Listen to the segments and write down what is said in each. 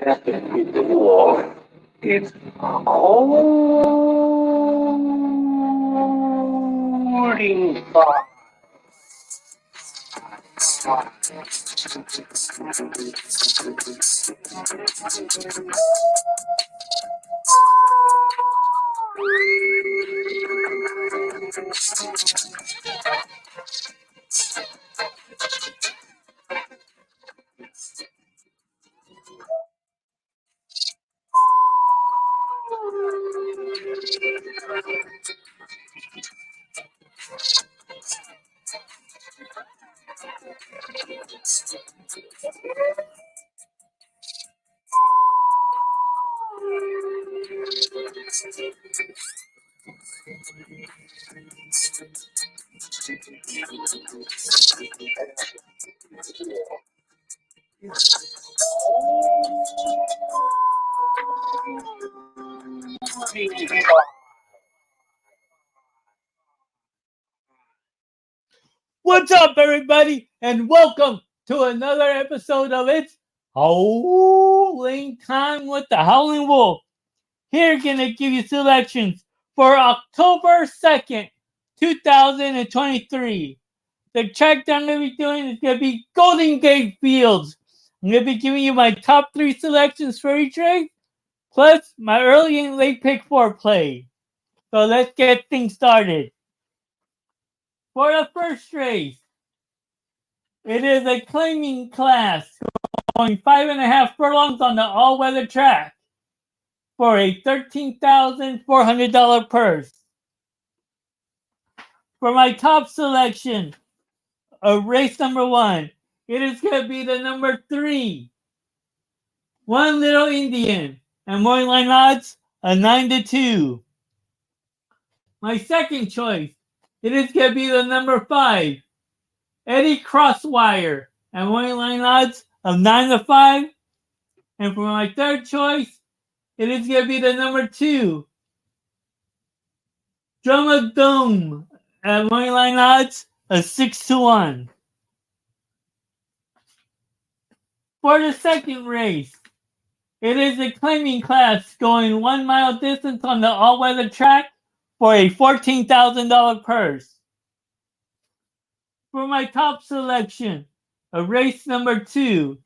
It's holding fire. What's up, everybody, and welcome to another episode of It's Howling Time with the Howling Wolf. Here, gonna give you selections for October 2nd, 2023. The track that I'm gonna be doing is gonna be Golden Gate Fields. I'm gonna be giving you my top 3 selections for each race, plus my early and late pick 4 play. So let's get things started. For the first race, it is a claiming class going 5.5 furlongs on the all-weather track for a $13,400 purse. For my top selection of race number 1, it is going to be the number 3, One Little Indian, and morning line odds a 9-2. My second choice, it is going to be the number 5, Eddie Crosswire, and morning line odds of 9-5. And for my third choice, it is going to be the number 2, Drama Dome, at moneyline odds of 6-1. For the second race, it is a claiming class going 1 mile distance on the all-weather track for a $14,000 purse. For my top selection of race number 2,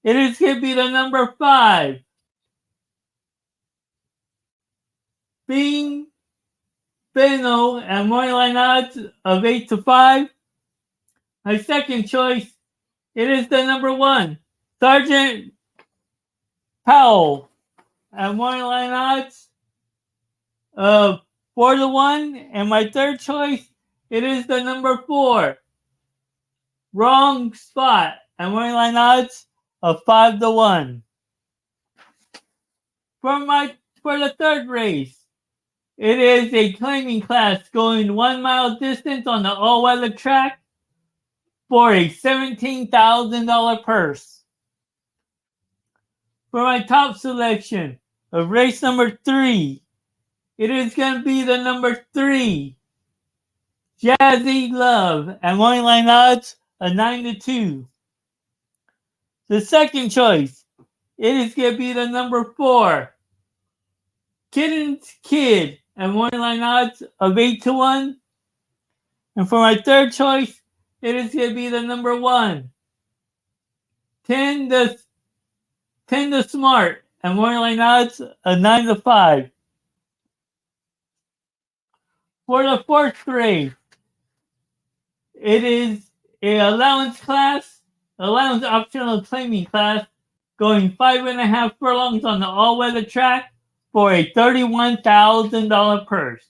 it is going to be the number 5, Bing Beno, at moneyline odds of 8-5. My second choice, it is the number 1, Sergeant Powell, at moneyline odds of 4-1. And my third choice, it is the number 4, Wrong Spot, at moneyline odds of 5-1. For the third race, it is a claiming class going 1 mile distance on the all-weather track for a $17,000 purse. For my top selection of race number 3, it is going to be the number 3, Jazzy Love, at moneyline odds of 9-2. The second choice, it is going to be the number 4, Kitten's Kid, at moneyline odds of 8-1. And for my third choice, it is going to be the number 1, 10 the Smart, at moneyline odds of 9-5. For the fourth race, it is a allowance optional claiming class, going 5.5 furlongs on the all-weather track for a $31,000 purse.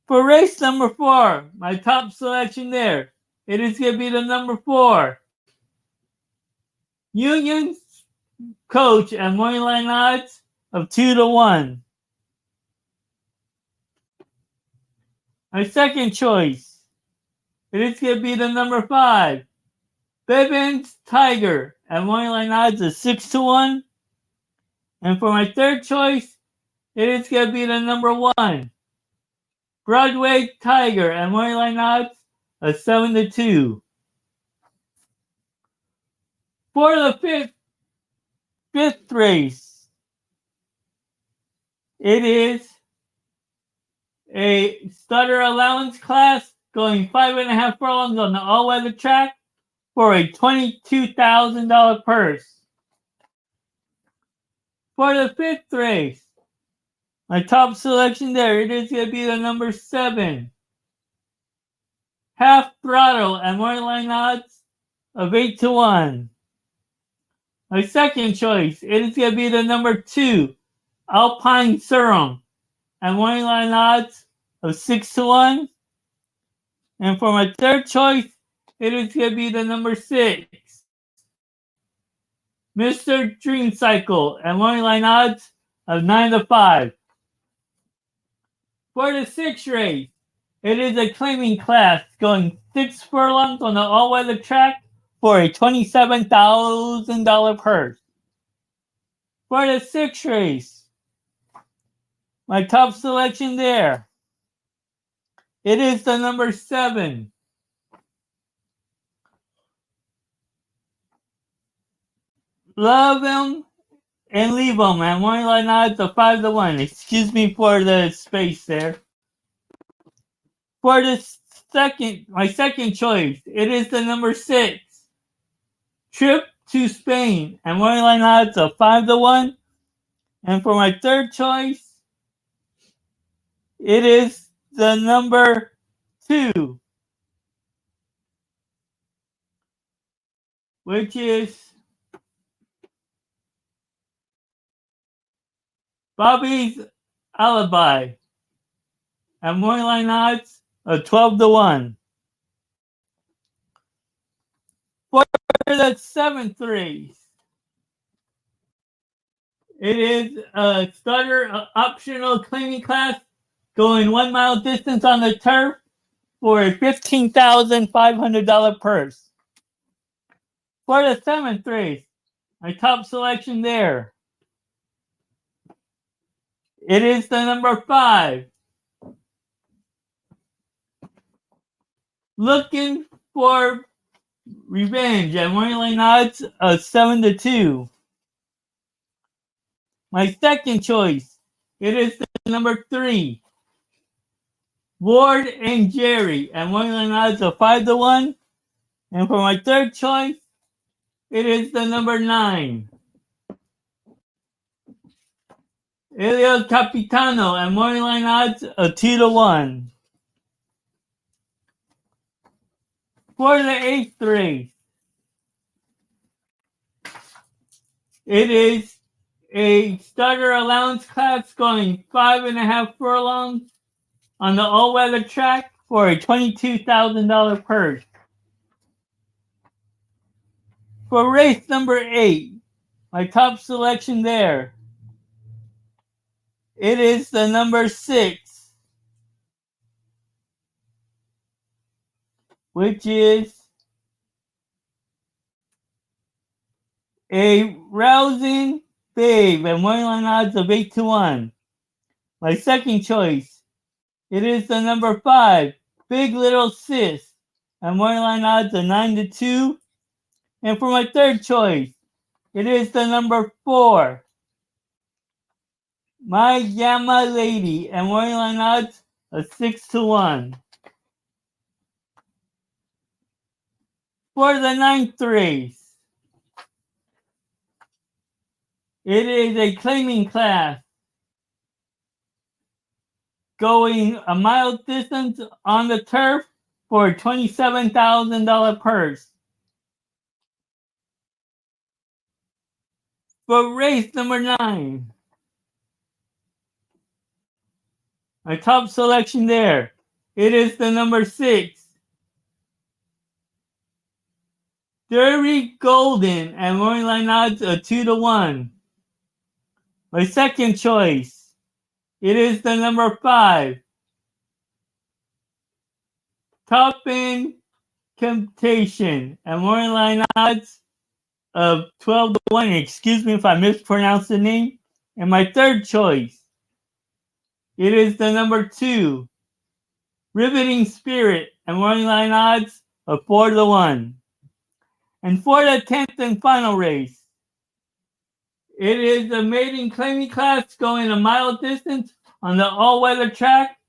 For race number 4, my top selection there, it is going to be the number 4, Union Coach, at moneyline odds of 2-1. My second choice, it is going to be the number 5, Bevins Tiger, at moneyline odds of 6-1. And for my third choice, it is going to be the number 1, Broadway Tiger, at moneyline odds of 7-2. For the fifth race, it is a starter allowance class going 5.5 furlongs on the all-weather track for a $22,000 purse. For the fifth race, my top selection there, it is going to be the number 7. Half Throttle and morning odds of 8-1. My second choice, it is going to be the number 2, Alpine Serum, and morning odds of 6-1. And for my third choice, it is going to be the number 6, Mr. Dream Cycle, and morning odds of 9-5. For the sixth race, it is a claiming class going 6 furlongs on the all-weather track for a $27,000 purse. For the sixth race, my top selection there, it is the number 7, Love 'em and Leave 'em, and morning odds of 5-1. Excuse me for the space there. For the my second choice, it is the number 6, Trip to Spain, and morning odds of 5-1. And for my third choice, it is the number 2, which is Bobby's Alibi, and morning odds of 12-1. For the seventh race, it is a starter optional claiming class going 1 mile distance on the turf for a $15,500 purse. For the seventh race, my top selection there, it is the number 5, Looking for Revenge, and morning odds of 7-2. My second choice, it is the number 3, Ward and Jerry, and morning odds of 5-1. And for my third choice, it is the number 9, Elio Capitano, and morning odds of 2-1. For the eighth race, it is a starter allowance class going 5.5 furlongs on the all-weather track for a $22,000 purse. For race number 8, my top selection there, it is the number 6, which is a Rousing Babe, and morning odds of 8-1. My second choice, it is the number 5, Big Little Sis, and morning odds of 9-2. And for my third choice, it is the number 4, My Yama Lady, and morning odds of 6-1. For the ninth race, it is a claiming class going a mile distance on the turf for a $27,000 purse. For race number 9, my top selection there, it is the number 6, Derby Golden, and morning odds of 2-1. My second choice, it is the number 5, Top End Temptation, and morning odds of 12-1. Excuse me if I mispronounced the name. And my third choice, it is the number 2, Riveting Spirit, and morning odds of 4-1. And for the 10th and final race, it is the maiden claiming class going a mile distance on the all-weather track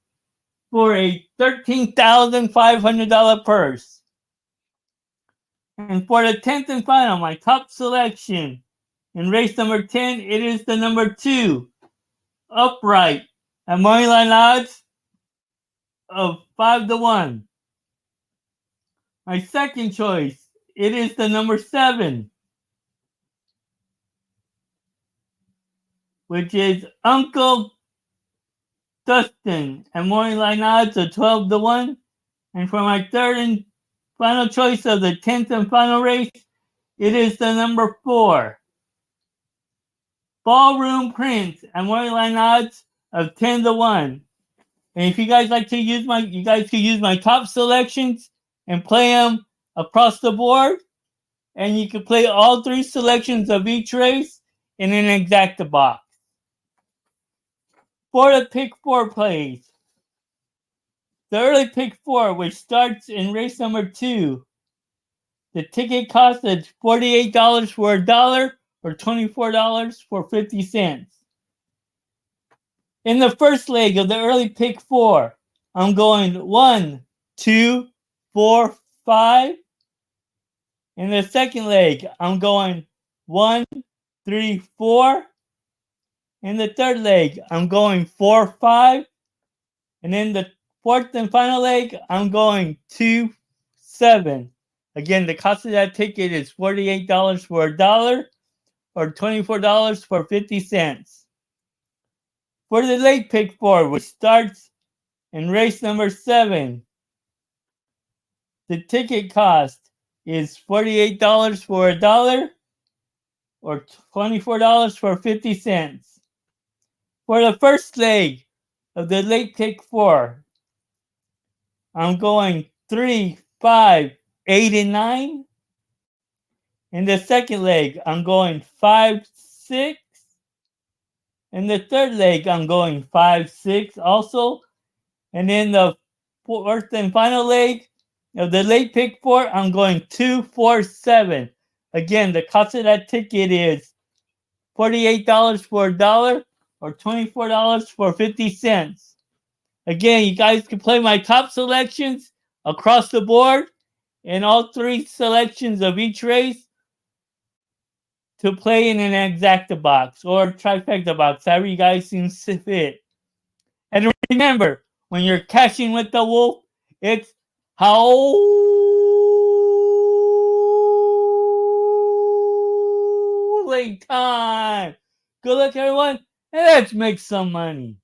for a $13,500 purse. And for the 10th and final, my top selection in race number 10, it is the number 2, Upright, at moneyline odds of 5-1. My second choice, it is the number 7, which is Uncle Dustin, at moneyline odds of 12-1. And for my third and final choice of the 10th and final race, it is the number 4, Ballroom Prince, at moneyline odds of 10-1. And if you guys like to use you guys can use my top selections and play them across the board. And you can play all 3 selections of each race in an exacta box. For the pick 4 plays, the early pick 4, which starts in race number 2, the ticket cost is $48 for $1 or $24 for 50 cents. In the first leg of the early pick 4, I'm going 1, 2, 4, 5. In the second leg, I'm going 1, 3, 4. In the third leg, I'm going 4, 5. And in the fourth and final leg, I'm going 2, 7. Again, the cost of that ticket is $48 for $1 or $24 for 50 cents. For the late pick 4, which starts in race number 7, the ticket cost is $48 for $1 or $24 for 50 cents. For the first leg of the late pick 4, I'm going 3, 5, 8, and 9. In the second leg, I'm going 5, 6. In the third leg, I'm going 5, 6 also. And in the fourth and final leg of the late pick 4, I'm going 2, 4, 7. Again, the cost of that ticket is $48 for $1 or $24 for 50 cents. Again, you guys can play my top selections across the board in all 3 selections of each race to play in an exacta box or trifecta box, however you guys seem fit. And remember, when you're cashing with the wolf, it's howling time. Good luck, everyone, and let's make some money.